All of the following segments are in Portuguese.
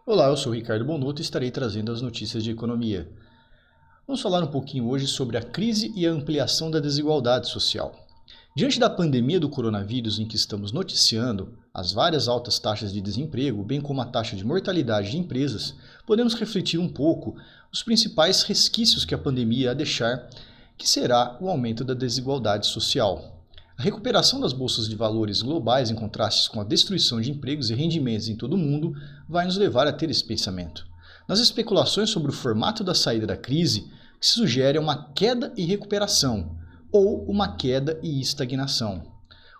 Olá, eu sou o Ricardo Bonotto e estarei trazendo as notícias de economia. Vamos falar um pouquinho hoje sobre a crise e a ampliação da desigualdade social. Diante da pandemia do coronavírus em que estamos noticiando, as várias altas taxas de desemprego, bem como a taxa de mortalidade de empresas, podemos refletir um pouco os principais resquícios que a pandemia irá deixar, que será o aumento da desigualdade social. A recuperação das bolsas de valores globais em contraste com a destruição de empregos e rendimentos em todo o mundo vai nos levar a ter esse pensamento. Nas especulações sobre o formato da saída da crise, o que se sugere é uma queda e recuperação, ou uma queda e estagnação.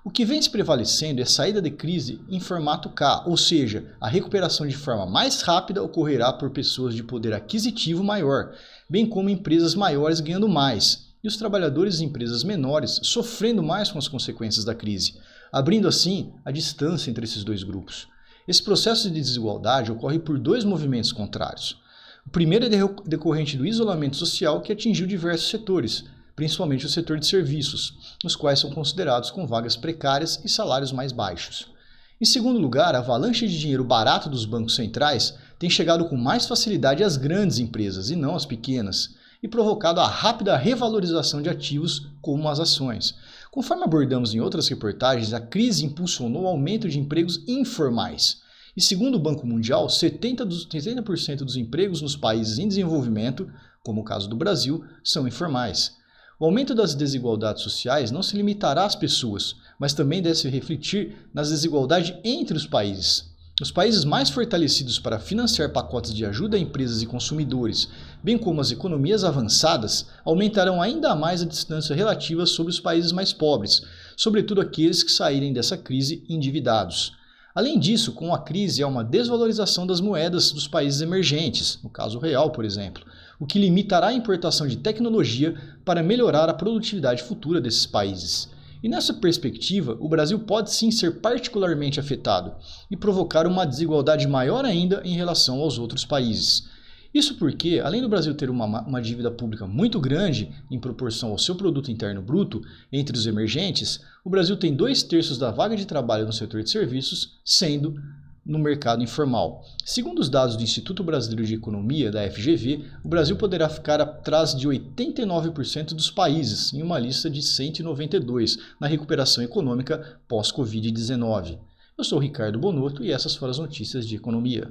O que vem se prevalecendo é a saída de crise em formato K, ou seja, a recuperação de forma mais rápida ocorrerá por pessoas de poder aquisitivo maior, bem como empresas maiores ganhando mais, e os trabalhadores de empresas menores sofrendo mais com as consequências da crise, abrindo assim a distância entre esses dois grupos. Esse processo de desigualdade ocorre por dois movimentos contrários. O primeiro é decorrente do isolamento social que atingiu diversos setores, principalmente o setor de serviços, os quais são considerados com vagas precárias e salários mais baixos. Em segundo lugar, a avalanche de dinheiro barato dos bancos centrais tem chegado com mais facilidade às grandes empresas e não às pequenas, e provocado a rápida revalorização de ativos como as ações. Conforme abordamos em outras reportagens, a crise impulsionou o aumento de empregos informais. E segundo o Banco Mundial, 70% dos empregos nos países em desenvolvimento, como o caso do Brasil, são informais. O aumento das desigualdades sociais não se limitará às pessoas, mas também deve se refletir nas desigualdades entre os países. Os países mais fortalecidos para financiar pacotes de ajuda a empresas e consumidores, bem como as economias avançadas, aumentarão ainda mais a distância relativa sobre os países mais pobres, sobretudo aqueles que saírem dessa crise endividados. Além disso, com a crise há uma desvalorização das moedas dos países emergentes, no caso o real, por exemplo, o que limitará a importação de tecnologia para melhorar a produtividade futura desses países. E nessa perspectiva, o Brasil pode sim ser particularmente afetado e provocar uma desigualdade maior ainda em relação aos outros países. Isso porque, além do Brasil ter uma dívida pública muito grande em proporção ao seu produto interno bruto entre os emergentes, o Brasil tem 2/3 da vaga de trabalho no setor de serviços sendo no mercado informal. Segundo os dados do Instituto Brasileiro de Economia, da FGV, o Brasil poderá ficar atrás de 89% dos países, em uma lista de 192, na recuperação econômica pós-Covid-19. Eu sou o Ricardo Bonotto e essas foram as notícias de economia.